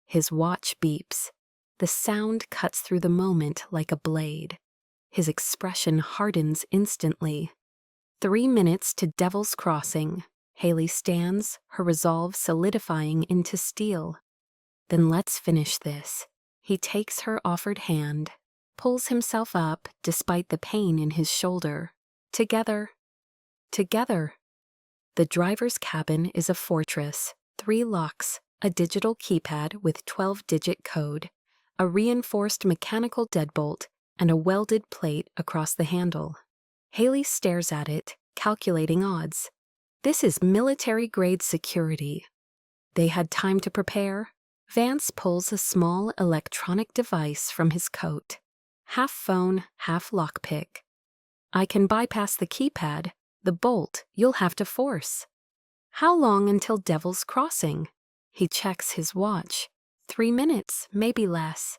His watch beeps. The sound cuts through the moment like a blade. His expression hardens instantly. 3 minutes to Devil's Crossing. Haley stands, her resolve solidifying into steel. Then let's finish this. He takes her offered hand, pulls himself up despite the pain in his shoulder. Together. The driver's cabin is a fortress, 3 locks, a digital keypad with 12-digit code, a reinforced mechanical deadbolt, and a welded plate across the handle. Haley stares at it, calculating odds. This is military-grade security. They had time to prepare. Vance pulls a small electronic device from his coat. Half phone, half lockpick. I can bypass the keypad. The bolt you'll have to force. How long until Devil's Crossing? He checks his watch. 3 minutes, maybe less.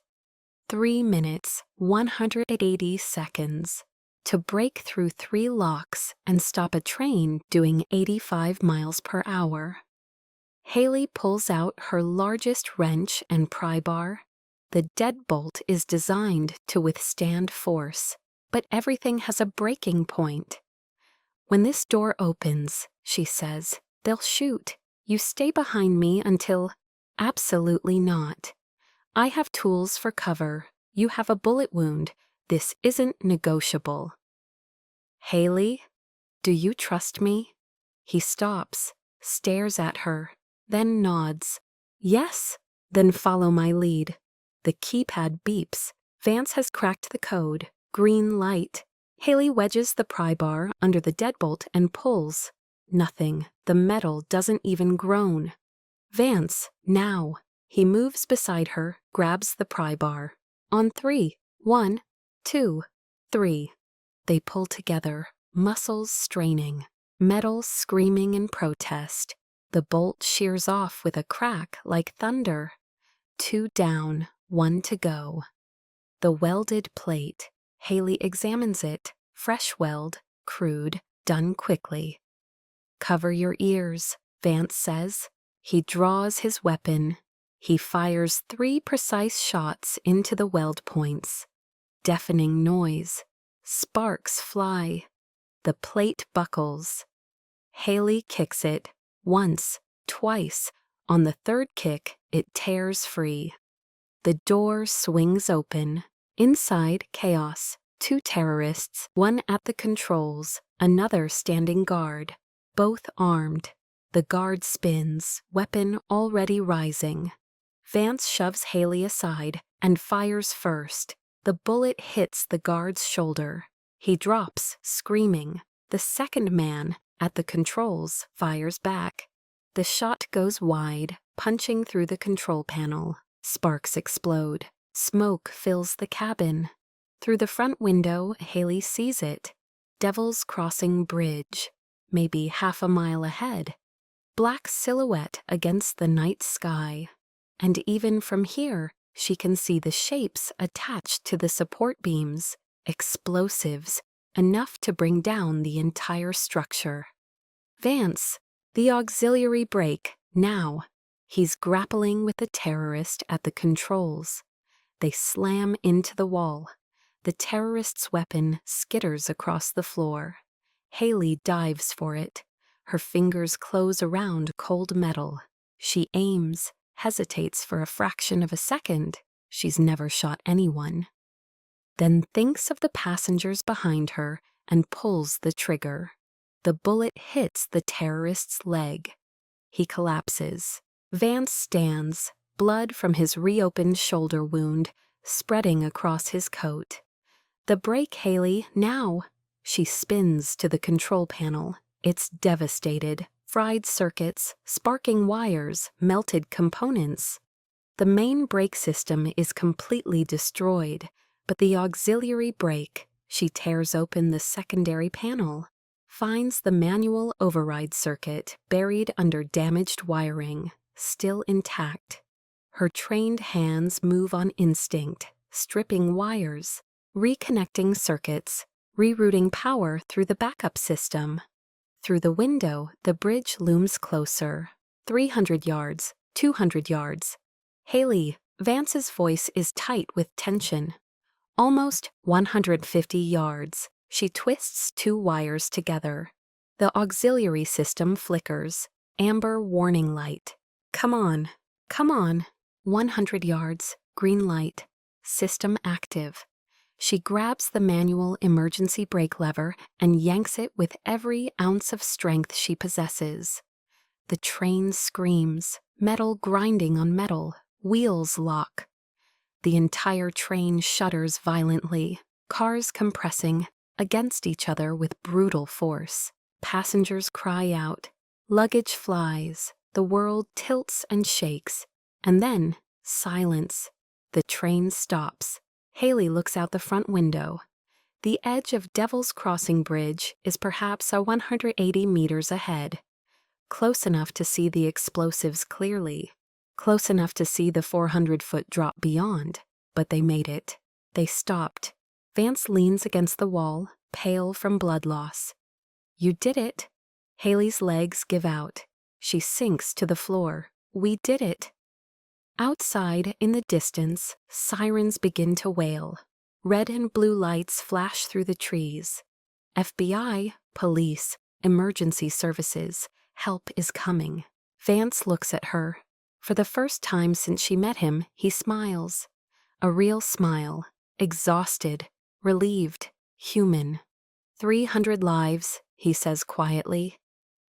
3 minutes, 180 seconds. To break through 3 locks and stop a train doing 85 miles per hour. Haley pulls out her largest wrench and pry bar. The deadbolt is designed to withstand force, but everything has a breaking point. When this door opens, she says, they'll shoot. You stay behind me until... Absolutely not. I have tools for cover. You have a bullet wound. This isn't negotiable. Haley, do you trust me? He stops, stares at her, then nods. Yes, then follow my lead. The keypad beeps. Vance has cracked the code. Green light. Haley wedges the pry bar under the deadbolt and pulls. Nothing. The metal doesn't even groan. Vance, now. He moves beside her, grabs the pry bar. On 3. 1, 2, 3. They pull together, muscles straining, metal screaming in protest. The bolt shears off with a crack like thunder. 2 down, 1 to go. The welded plate. Haley examines it. Fresh weld, crude, done quickly. Cover your ears, Vance says. He draws his weapon. He fires 3 precise shots into the weld points. Deafening noise. Sparks fly. The plate buckles. Haley kicks it. Once, twice. On the 3rd kick, it tears free. The door swings open. Inside, chaos. 2 terrorists, one at the controls, another standing guard, both armed. The guard spins, weapon already rising. Vance shoves Haley aside and fires first. The bullet hits the guard's shoulder. He drops, screaming. The second man, at the controls, fires back. The shot goes wide, punching through the control panel. Sparks explode. Smoke fills the cabin. Through the front window, Haley sees it. Devil's Crossing Bridge, maybe half a mile ahead. Black silhouette against the night sky. And even from here, she can see the shapes attached to the support beams, explosives, enough to bring down the entire structure. Vance, the auxiliary brake, now. He's grappling with the terrorist at the controls. They slam into the wall. The terrorist's weapon skitters across the floor. Haley dives for it. Her fingers close around cold metal. She aims, hesitates for a fraction of a second. She's never shot anyone. Then thinks of the passengers behind her and pulls the trigger. The bullet hits the terrorist's leg. He collapses. Vance stands, blood from his reopened shoulder wound spreading across his coat. The brake, Haley, now! She spins to the control panel. It's devastated. Fried circuits, sparking wires, melted components. The main brake system is completely destroyed, but the auxiliary brake, she tears open the secondary panel, finds the manual override circuit buried under damaged wiring, still intact. Her trained hands move on instinct, stripping wires, reconnecting circuits, rerouting power through the backup system. Through the window, the bridge looms closer. 300 yards, 200 yards. Haley, Vance's voice is tight with tension. Almost 150 yards. She twists two wires together. The auxiliary system flickers. Amber warning light. Come on, come on. 100 yards, green light. System active. She grabs the manual emergency brake lever and yanks it with every ounce of strength she possesses. The train screams, metal grinding on metal, wheels lock. The entire train shudders violently, cars compressing against each other with brutal force. Passengers cry out, luggage flies, the world tilts and shakes, and then silence. The train stops. Haley looks out the front window. The edge of Devil's Crossing Bridge is perhaps 180 meters ahead. Close enough to see the explosives clearly. Close enough to see the 400-foot drop beyond. But they made it. They stopped. Vance leans against the wall, pale from blood loss. You did it. Haley's legs give out. She sinks to the floor. We did it. Outside, in the distance, sirens begin to wail. Red and blue lights flash through the trees. FBI, police, emergency services, help is coming. Vance looks at her. For the first time since she met him, he smiles. A real smile. Exhausted, relieved, human. 300 lives, he says quietly.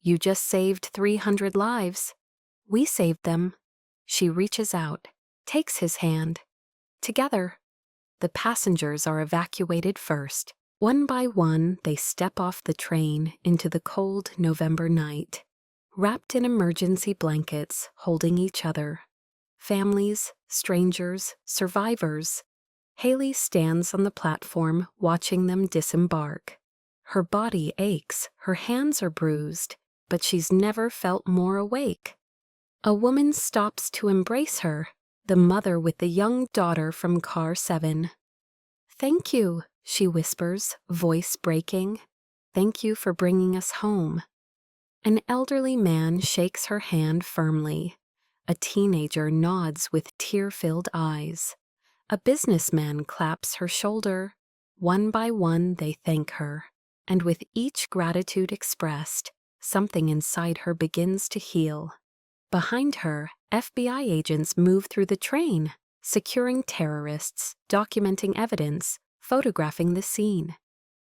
You just saved 300 lives. We saved them. She reaches out, takes his hand. Together. The passengers are evacuated first. One by one, they step off the train into the cold November night, wrapped in emergency blankets, holding each other. Families, strangers, survivors. Haley stands on the platform watching them disembark. Her body aches, her hands are bruised, but she's never felt more awake. A woman stops to embrace her, the mother with the young daughter from car 7. Thank you, she whispers, voice breaking. Thank you for bringing us home. An elderly man shakes her hand firmly. A teenager nods with tear-filled eyes. A businessman claps her shoulder. One by one they thank her, and with each gratitude expressed, something inside her begins to heal. Behind her, FBI agents move through the train, securing terrorists, documenting evidence, photographing the scene.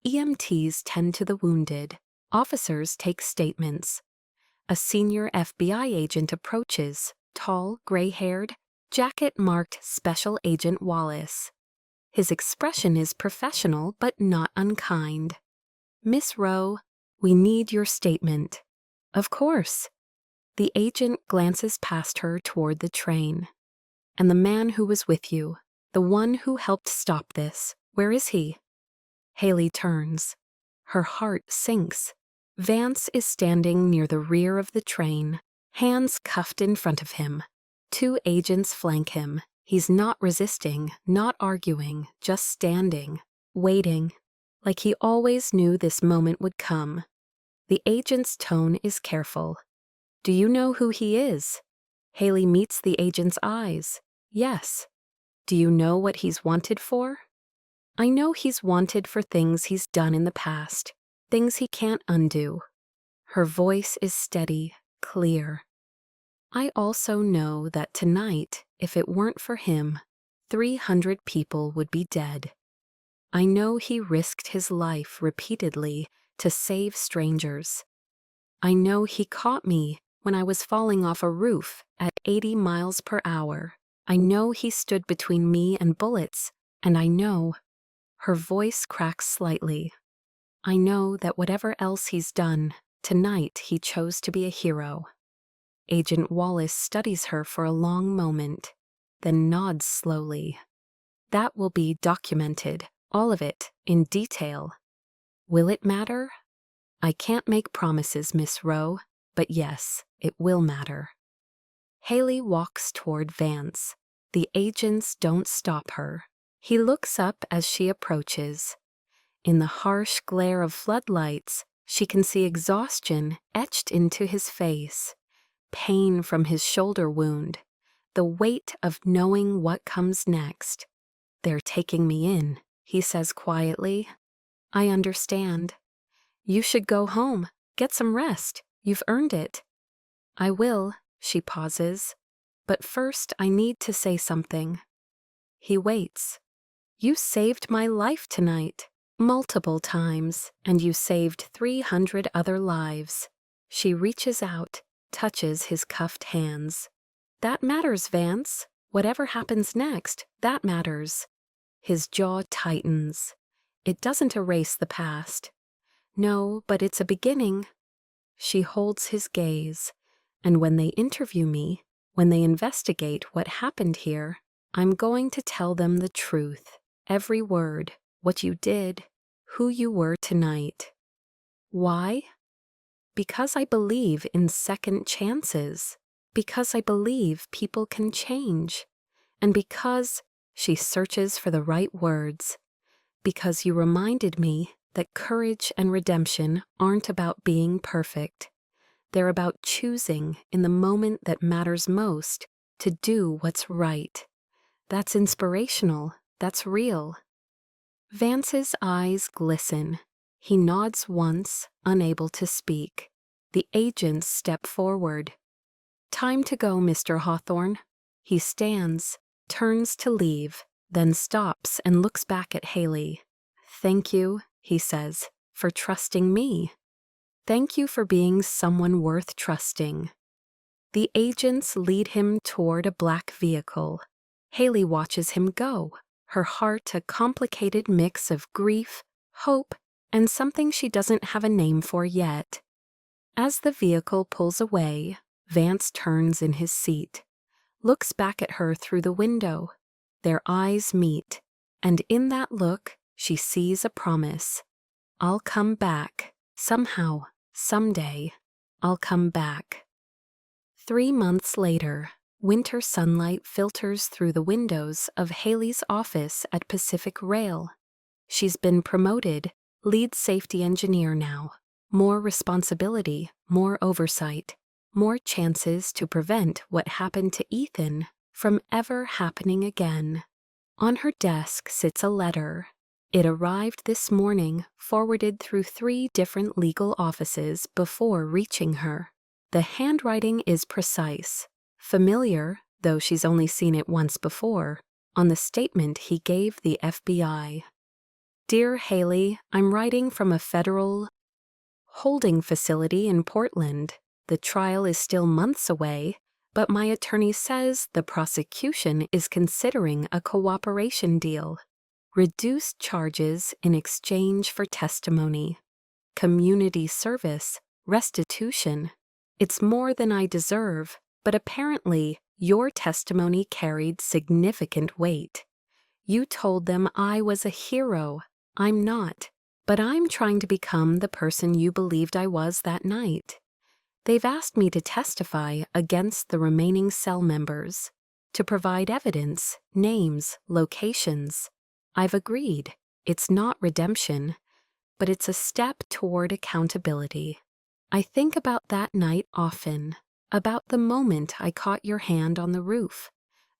EMTs tend to the wounded. Officers take statements. A senior FBI agent approaches, tall, gray-haired, jacket marked Special Agent Wallace. His expression is professional but not unkind. Miss Rowe, we need your statement. Of course. The agent glances past her toward the train. And the man who was with you, the one who helped stop this, where is he? Haley turns. Her heart sinks. Vance is standing near the rear of the train, hands cuffed in front of him. 2 agents flank him. He's not resisting, not arguing, just standing, waiting, like he always knew this moment would come. The agent's tone is careful. Do you know who he is? Haley meets the agent's eyes. Yes. Do you know what he's wanted for? I know he's wanted for things he's done in the past, things he can't undo. Her voice is steady, clear. I also know that tonight, if it weren't for him, 300 people would be dead. I know he risked his life repeatedly to save strangers. I know he caught me when I was falling off a roof at 80 miles per hour. I know he stood between me and bullets, and I know. Her voice cracks slightly. I know that whatever else he's done, tonight he chose to be a hero. Agent Wallace studies her for a long moment, then nods slowly. That will be documented, all of it, in detail. Will it matter? I can't make promises, Miss Rowe, but yes, it will matter. Haley walks toward Vance. The agents don't stop her. He looks up as she approaches. In the harsh glare of floodlights, she can see exhaustion etched into his face, pain from his shoulder wound, the weight of knowing what comes next. They're taking me in, he says quietly. I understand. You should go home, get some rest. You've earned it. I will, she pauses. But first I need to say something. He waits. You saved my life tonight, multiple times, and you saved 300 other lives. She reaches out, touches his cuffed hands. That matters, Vance. Whatever happens next, that matters. His jaw tightens. It doesn't erase the past. No, but it's a beginning. She holds his gaze, and when they interview me, when they investigate what happened here, I'm going to tell them the truth, every word, what you did, who you were tonight. Why? Because I believe in second chances, because I believe people can change, and because, she searches for the right words, because you reminded me that courage and redemption aren't about being perfect. They're about choosing in the moment that matters most to do what's right. That's inspirational. That's real. Vance's eyes glisten. He nods once, unable to speak. The agents step forward. Time to go, Mr. Hawthorne. He stands, turns to leave, then stops and looks back at Haley. Thank you, he says, for trusting me. Thank you for being someone worth trusting. The agents lead him toward a black vehicle. Haley watches him go, her heart a complicated mix of grief, hope, and something she doesn't have a name for yet. As the vehicle pulls away, Vance turns in his seat, looks back at her through the window. Their eyes meet, and in that look, she sees a promise. I'll come back. Somehow, someday, I'll come back. 3 months later, winter sunlight filters through the windows of Haley's office at Pacific Rail. She's been promoted, lead safety engineer now. More responsibility, more oversight, more chances to prevent what happened to Ethan from ever happening again. On her desk sits a letter. It arrived this morning, forwarded through 3 different legal offices before reaching her. The handwriting is precise, familiar, though she's only seen it once before, on the statement he gave the FBI. Dear Haley, I'm writing from a federal holding facility in Portland. The trial is still months away, but my attorney says the prosecution is considering a cooperation deal. Reduced charges in exchange for testimony. Community service, restitution. It's more than I deserve, but apparently your testimony carried significant weight. You told them I was a hero. I'm not, but I'm trying to become the person you believed I was that night. They've asked me to testify against the remaining cell members, to provide evidence, names, locations. I've agreed. It's not redemption, but it's a step toward accountability. I think about that night often, about the moment I caught your hand on the roof,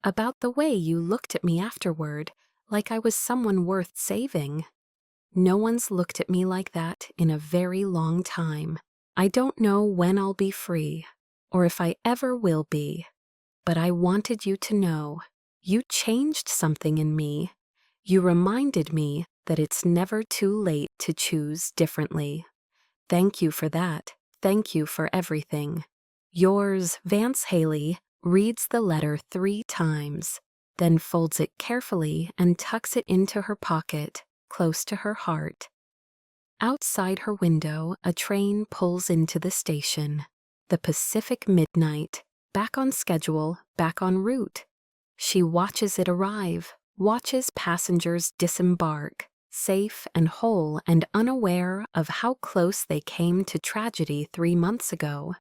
about the way you looked at me afterward like I was someone worth saving. No one's looked at me like that in a very long time. I don't know when I'll be free, or if I ever will be, but I wanted you to know. You changed something in me. You reminded me that it's never too late to choose differently. Thank you for that. Thank you for everything. Yours, Vance Haley, reads the letter 3 times, then folds it carefully and tucks it into her pocket, close to her heart. Outside her window, a train pulls into the station. The Pacific Midnight, back on schedule, back en route. She watches it arrive, watches passengers disembark, safe and whole and unaware of how close they came to tragedy 3 months ago.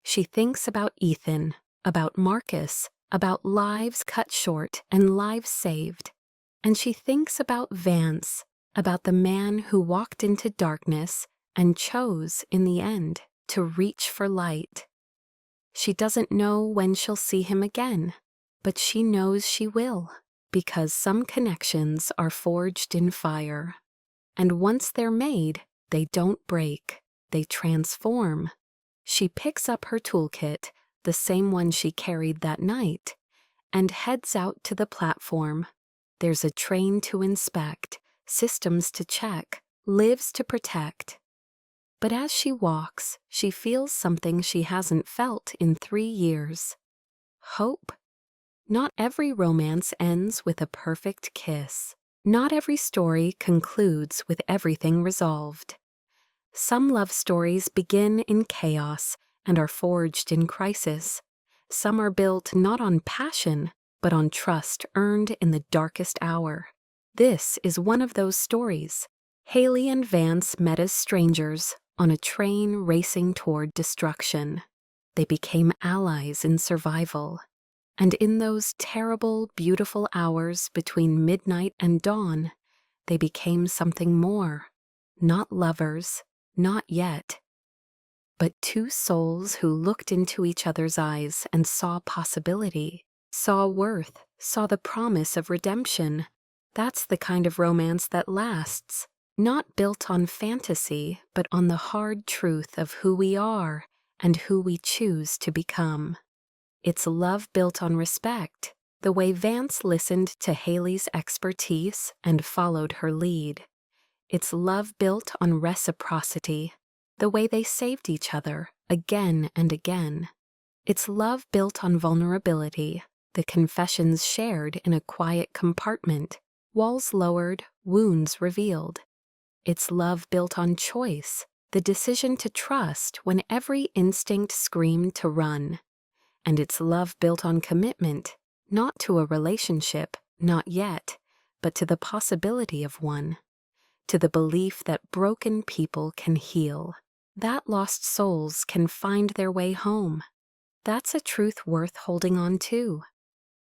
She thinks about Ethan, about Marcus, about lives cut short and lives saved. And she thinks about Vance, about the man who walked into darkness and chose, in the end, to reach for light. She doesn't know when she'll see him again, but she knows she will, because some connections are forged in fire. And once they're made, they don't break, they transform. She picks up her toolkit, the same one she carried that night, and heads out to the platform. There's a train to inspect, systems to check, lives to protect. But as she walks, she feels something she hasn't felt in 3 years. Hope. Not every romance ends with a perfect kiss. Not every story concludes with everything resolved. Some love stories begin in chaos and are forged in crisis. Some are built not on passion, but on trust earned in the darkest hour. This is one of those stories. Haley and Vance met as strangers on a train racing toward destruction. They became allies in survival. And in those terrible, beautiful hours between midnight and dawn, they became something more. Not lovers, not yet, but 2 souls who looked into each other's eyes and saw possibility, saw worth, saw the promise of redemption. That's the kind of romance that lasts, not built on fantasy, but on the hard truth of who we are and who we choose to become. It's love built on respect, the way Vance listened to Haley's expertise and followed her lead. It's love built on reciprocity, the way they saved each other again and again. It's love built on vulnerability, the confessions shared in a quiet compartment, walls lowered, wounds revealed. It's love built on choice, the decision to trust when every instinct screamed to run. And it's love built on commitment, not to a relationship, not yet, but to the possibility of one. To the belief that broken people can heal, that lost souls can find their way home. That's a truth worth holding on to.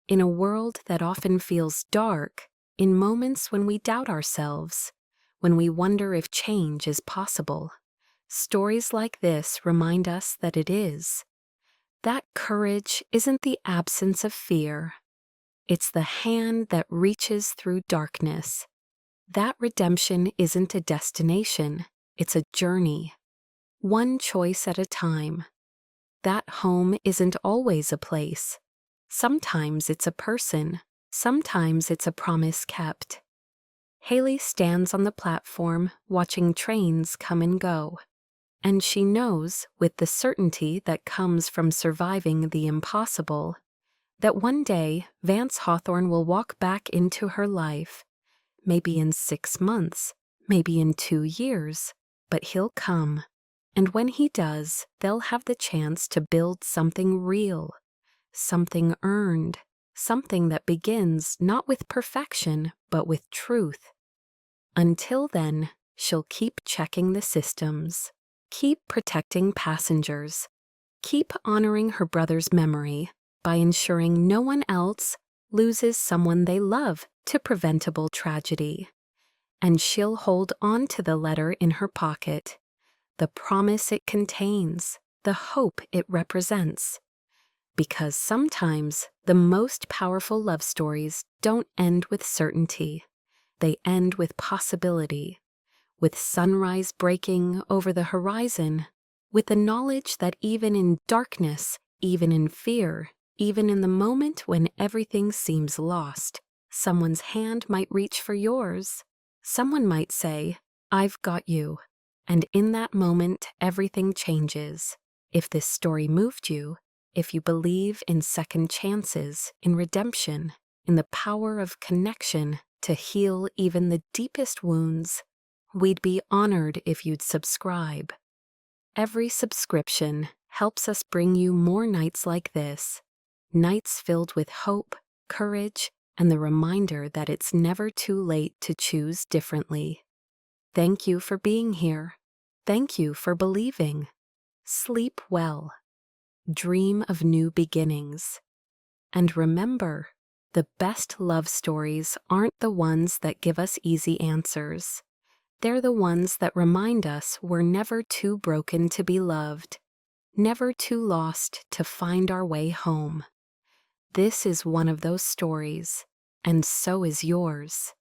In a world that often feels dark, in moments when we doubt ourselves, when we wonder if change is possible, stories like this remind us that it is. That courage isn't the absence of fear. It's the hand that reaches through darkness. That redemption isn't a destination, it's a journey. One choice at a time. That home isn't always a place. Sometimes it's a person. Sometimes it's a promise kept. Haley stands on the platform watching trains come and go. And she knows, with the certainty that comes from surviving the impossible, that one day Vance Hawthorne will walk back into her life, maybe in 6 months, maybe in 2 years, but he'll come. And when he does, they'll have the chance to build something real, something earned, something that begins not with perfection, but with truth. Until then, she'll keep checking the systems. Keep protecting passengers. Keep honoring her brother's memory by ensuring no one else loses someone they love to preventable tragedy. And she'll hold on to the letter in her pocket, the promise it contains, the hope it represents. Because sometimes the most powerful love stories don't end with certainty. They end with possibility, with sunrise breaking over the horizon, with the knowledge that even in darkness, even in fear, even in the moment when everything seems lost, someone's hand might reach for yours. Someone might say, "I've got you." And in that moment, everything changes. If this story moved you, if you believe in second chances, in redemption, in the power of connection to heal even the deepest wounds, we'd be honored if you'd subscribe. Every subscription helps us bring you more nights like this, nights filled with hope, courage, and the reminder that it's never too late to choose differently. Thank you for being here. Thank you for believing. Sleep well. Dream of new beginnings. And remember, the best love stories aren't the ones that give us easy answers. They're the ones that remind us we're never too broken to be loved, never too lost to find our way home. This is one of those stories, and so is yours.